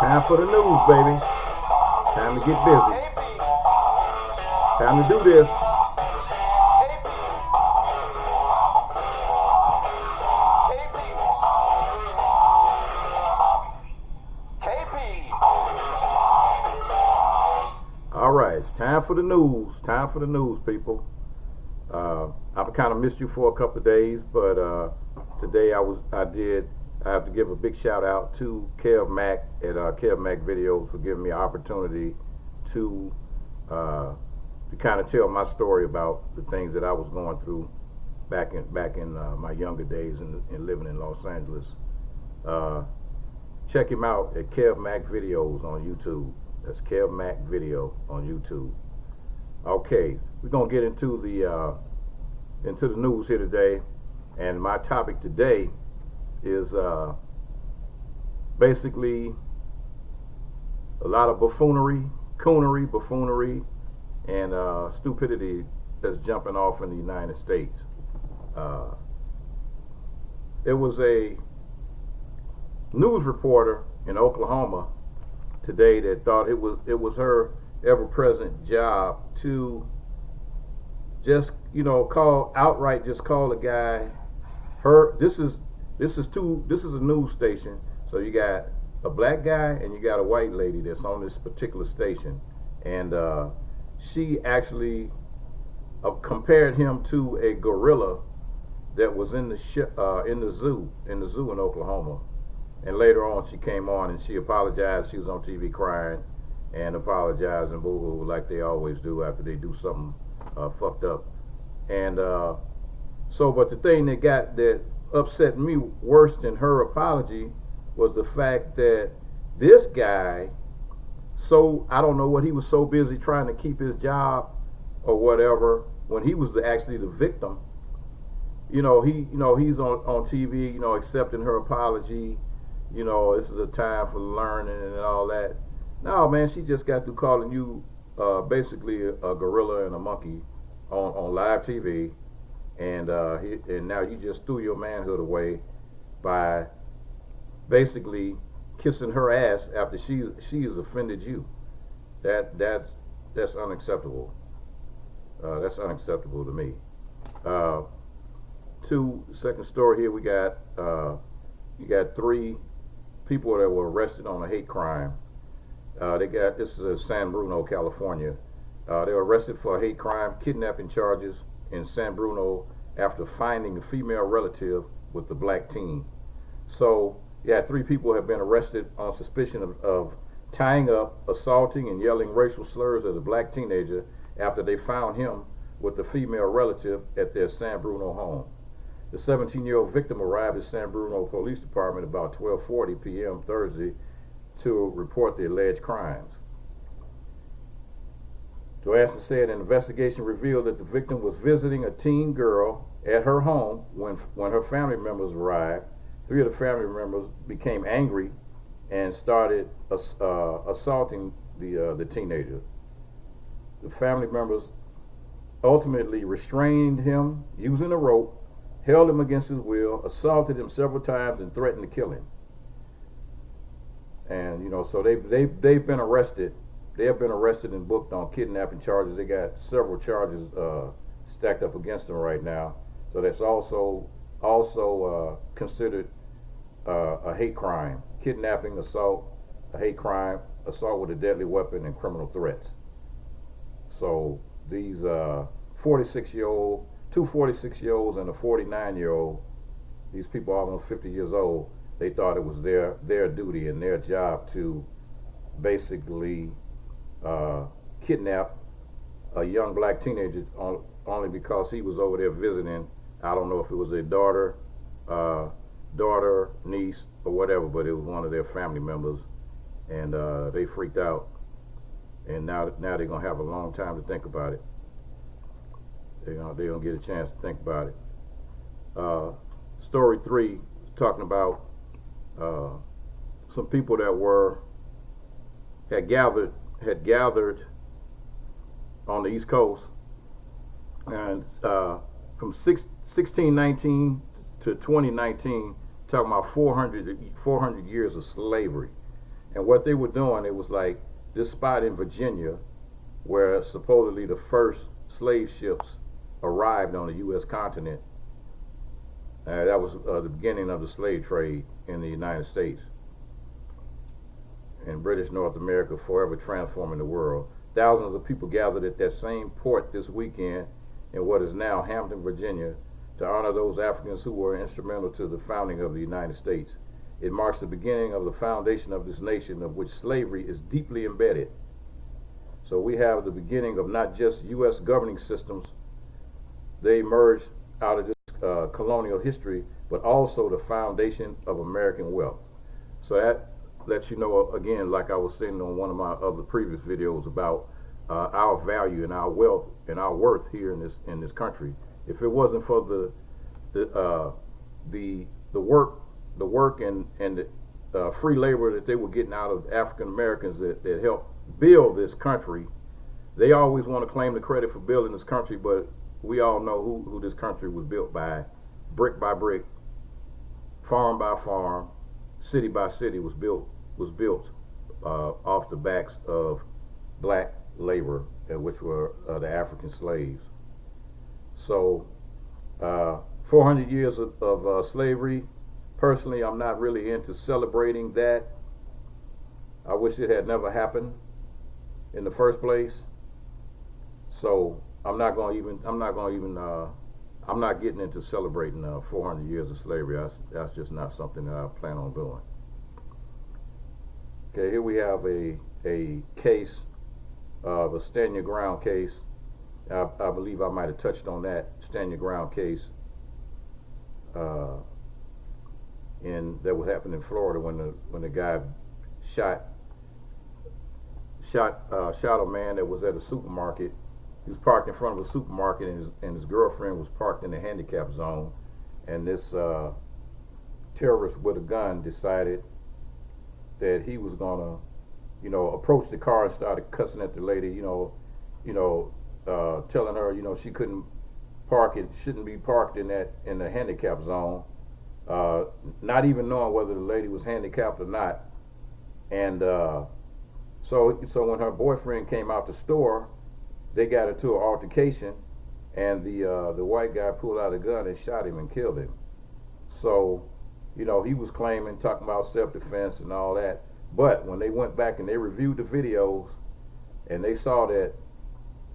Time for the news, baby. Time to get busy. Time to do this. All right, it's time for the news. Time for the news, people. I've kind of missed you for a couple of days, but today I have to give a big shout out to Kev Mack at Kev Mack Videos for giving me an opportunity to kind of tell my story about the things that I was going through back in my younger days in living in Los Angeles. Check him out at Kev Mack Videos on YouTube. That's Kev Mack Video on YouTube. Okay, we're gonna get into the news here today, and my topic today is basically a lot of bufoonery, coonery, and stupidity that's jumping off in the United States. There was a news reporter in Oklahoma today that thought it was her ever-present job to just call a guy her. This is a news station, so you got a black guy and you got a white lady that's on this particular station, and she actually compared him to a gorilla that was in the zoo in Oklahoma. And later on, she came on and she apologized. She was on TV crying and apologized and boo-hoo like they always do after they do something fucked up. And but the thing that upset me worse than her apology was the fact that this guy, I don't know what he was so busy trying to keep his job or whatever, when he was actually the victim. He's on TV, accepting her apology. This is a time for learning and all that. No, man, she just got through calling you basically a gorilla and a monkey on live TV, and now you just threw your manhood away by basically kissing her ass after she's offended you. That's unacceptable. That's unacceptable to me. Second story here, we got you got 3 people that were arrested on a hate crime. This is in San Bruno, California. They were arrested for a hate crime, kidnapping charges in San Bruno after finding a female relative with the black teen. So, 3 people have been arrested on suspicion of tying up, assaulting, and yelling racial slurs at a black teenager after they found him with the female relative at their San Bruno home. The 17-year-old victim arrived at San Bruno Police Department about 12:40 p.m. Thursday to report the alleged crimes. Johansson said an investigation revealed that the victim was visiting a teen girl at her home when her family members arrived. 3 of the family members became angry and started assaulting the teenager. The family members ultimately restrained him using a rope, held him against his will, assaulted him several times, and threatened to kill him. And so they've been arrested. They have been arrested and booked on kidnapping charges. They got several charges stacked up against them right now. So that's also considered a hate crime: kidnapping, assault, a hate crime, assault with a deadly weapon, and criminal threats. So these 46-year-old. 2 46-year-olds and a 49-year-old, these people are almost 50 years old, they thought it was their duty and their job to basically kidnap a young black teenager only because he was over there visiting. I don't know if it was their daughter, niece, or whatever, but it was one of their family members, and they freaked out, and now they're going to have a long time to think about it. They don't get a chance to think about it. Story 3 talking about some people that had gathered on the East Coast, and from 1619 to 2019, talking about 400 years of slavery. And what they were doing, it was like this spot in Virginia where supposedly the first slave ships arrived on the U.S. continent. That was the beginning of the slave trade in the United States and British North America, forever transforming the world. Thousands of people gathered at that same port this weekend in what is now Hampton, Virginia, to honor those Africans who were instrumental to the founding of the United States. It marks the beginning of the foundation of this nation, of which slavery is deeply embedded. So we have the beginning of not just U.S. governing systems, they emerged out of this colonial history, but also the foundation of American wealth. So that lets you know, again, like I was saying on one of my other previous videos, about our value and our wealth and our worth here in this country. If it wasn't for the work and the free labor that they were getting out of African Americans that helped build this country, they always want to claim the credit for building this country, but we all know who this country was built by. Brick by brick, farm by farm, city by city was built off the backs of black labor, which were the African slaves. So 400 years of slavery. Personally, I'm not really into celebrating that. I wish it had never happened in the first place. So I'm not getting into celebrating 400 years of slavery. That's just not something that I plan on doing. Okay, here we have a case of a stand your ground case. I believe I might have touched on that stand your ground case that was happening in Florida when the guy shot a man that was at a supermarket. He was parked in front of a supermarket, and his girlfriend was parked in the handicap zone. And this terrorist with a gun decided that he was gonna, approach the car and started cussing at the lady, telling her, she couldn't park it, shouldn't be parked in the handicap zone, not even knowing whether the lady was handicapped or not. And so when her boyfriend came out the store, they got into an altercation, and the white guy pulled out a gun and shot him and killed him. So, he was talking about self-defense and all that. But when they went back and they reviewed the videos, and they saw that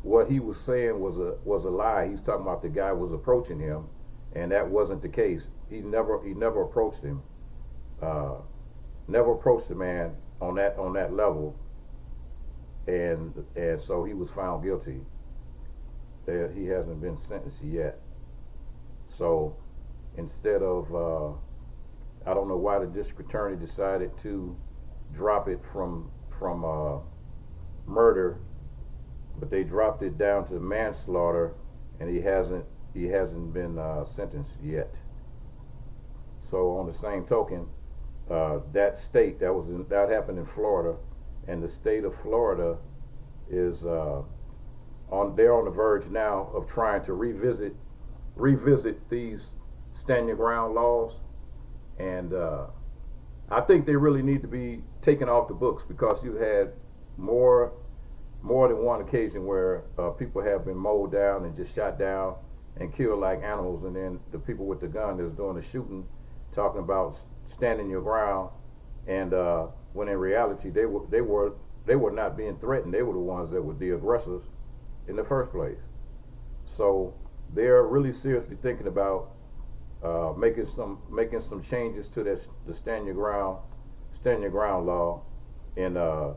what he was saying was a lie. He was talking about the guy was approaching him, and that wasn't the case. He never approached him. Never approached the man on that level. And so he was found guilty. He hasn't been sentenced yet. So instead of I don't know why the district attorney decided to drop it from murder, but they dropped it down to manslaughter, and he hasn't been sentenced yet. So on the same token, that state that happened in Florida. And the state of Florida is they're on the verge now of trying to revisit these stand your ground laws, and I think they really need to be taken off the books, because you've had more than one occasion where people have been mowed down and just shot down and killed like animals, and then the people with the gun that's doing the shooting talking about standing your ground, and when in reality they were not being threatened. They were the ones that were the aggressors in the first place. So they're really seriously thinking about making some changes to the stand your ground law in the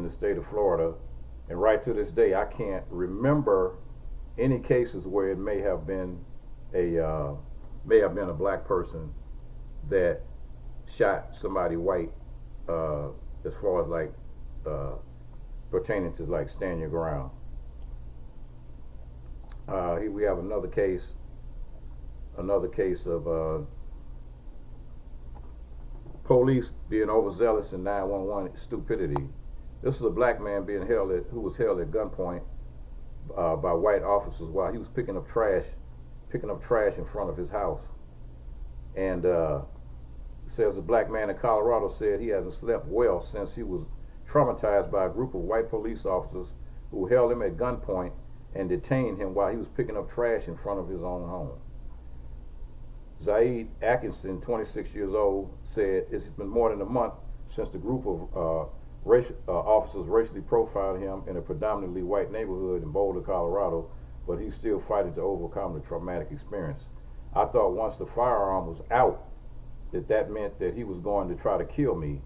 state of Florida. And right to this day, I can't remember any cases where it may have been a black person that shot somebody white, as far as like pertaining to like stand your ground. Here we have another case of police being overzealous in 911 stupidity. This is a black man who was held at gunpoint by white officers while he was picking up trash in front of his house. And says a black man in Colorado said he hasn't slept well since he was traumatized by a group of white police officers who held him at gunpoint and detained him while he was picking up trash in front of his own home. Zaid Atkinson, 26 years old, said it's been more than a month since the group of officers racially profiled him in a predominantly white neighborhood in Boulder, Colorado, but he's still fighting to overcome the traumatic experience. I thought once the firearm was out that meant that he was going to try to kill me,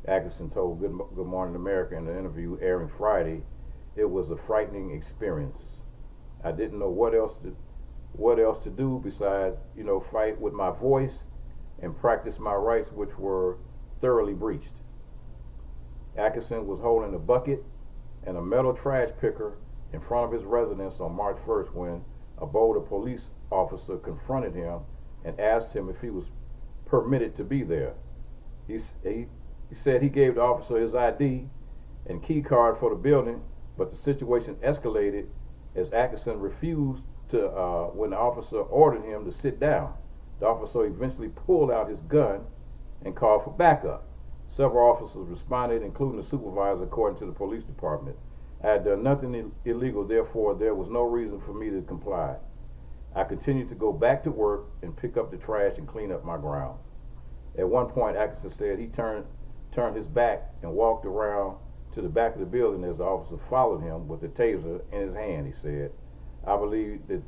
Atkinson told Good Morning America in an interview airing Friday. It was a frightening experience. I didn't know what else to do besides, fight with my voice and practice my rights, which were thoroughly breached. Atkinson was holding a bucket and a metal trash picker in front of his residence on March 1st when a Boulder police officer confronted him and asked him if he was permitted to be there. He said he gave the officer his ID and key card for the building, but the situation escalated as Atkinson refused to when the officer ordered him to sit down. The officer eventually pulled out his gun and called for backup. Several officers responded, including the supervisor, according to the police department. I had done nothing illegal, therefore there was no reason for me to comply. I continued to go back to work and pick up the trash and clean up my ground. At one point, Atkinson said he turned his back and walked around to the back of the building as the officer followed him with a taser in his hand. He said, I believe that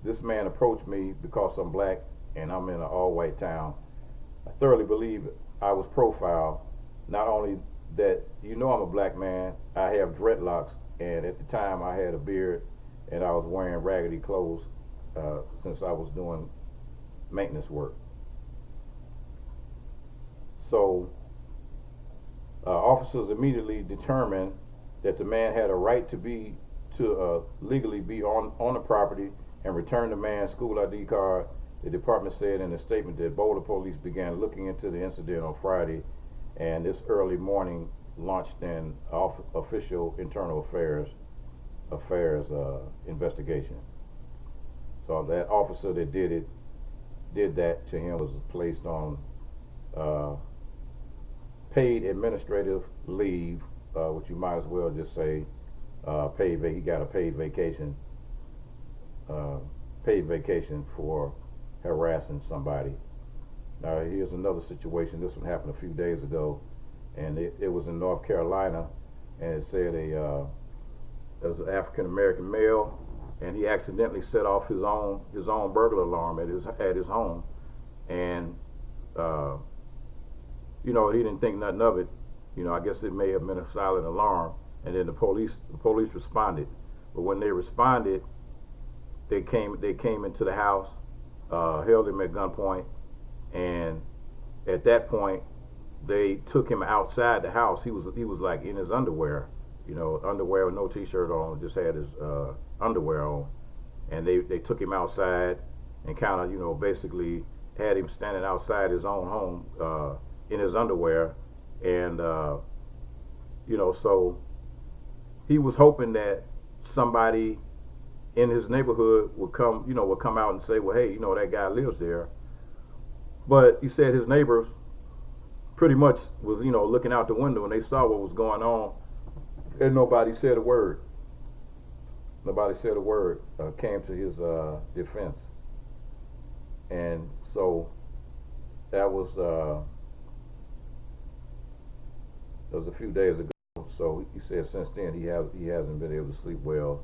this man approached me because I'm black and I'm in an all-white town. I thoroughly believe I was profiled. Not only that, I'm a black man, I have dreadlocks, and at the time I had a beard and I was wearing raggedy clothes since I was doing maintenance work. So officers immediately determined that the man had a right to legally be on the property and return the man's school ID card. The department said in a statement that Boulder police began looking into the incident on Friday, and this early morning launched an official internal affairs investigation. So that officer that did that to him was placed on paid administrative leave, which you might as well just say he got a paid vacation for harassing somebody. Now here's another situation. This one happened a few days ago, and it was in North Carolina, and it said there was an African American male, and he accidentally set off his own burglar alarm at his home, and he didn't think nothing of it. I guess it may have been a silent alarm, and then the police responded. But when they responded, they came into the house, held him at gunpoint, and at that point they took him outside the house. He was like in his underwear, underwear with no t-shirt on, just had his underwear on, and they took him outside and kind of basically had him standing outside his own home in his underwear, and so he was hoping that somebody in his neighborhood would come out and say, well, hey, that guy lives there. But he said his neighbors pretty much was looking out the window, and they saw what was going on, and nobody said a word. Came to his defense. And so that was a few days ago. So he said since then he hasn't been able to sleep well,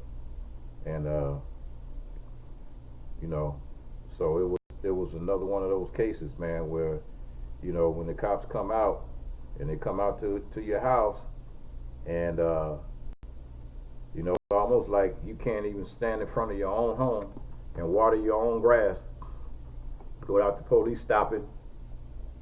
and so it was another one of those cases, man, where when the cops come out and they come out to your house, and it's almost like you can't even stand in front of your own home and water your own grass without the police stopping.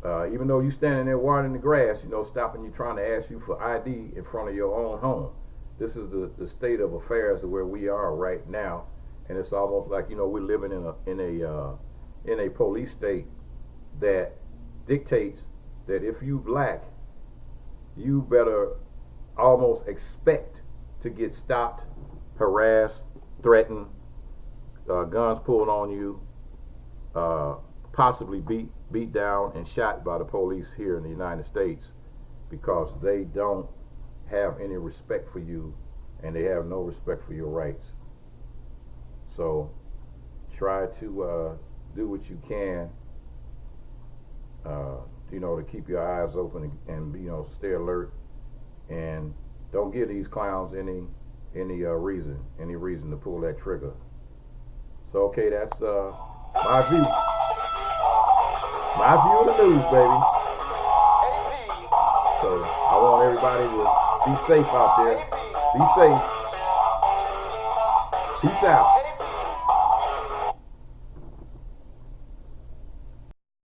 Even though you're standing there watering the grass, stopping you, trying to ask you for ID in front of your own home. This is the state of affairs where we are right now, and it's almost like we're living in a police state that dictates that if you black, you better almost expect to get stopped, harassed, threatened, guns pulled on you, possibly beat. beat down and shot by the police here in the United States because they don't have any respect for you and they have no respect for your rights. So try to do what you can, to keep your eyes open and stay alert, and don't give these clowns any reason to pull that trigger. So okay, that's my view of the news, baby. So I want everybody to be safe out there. Be safe. Peace out.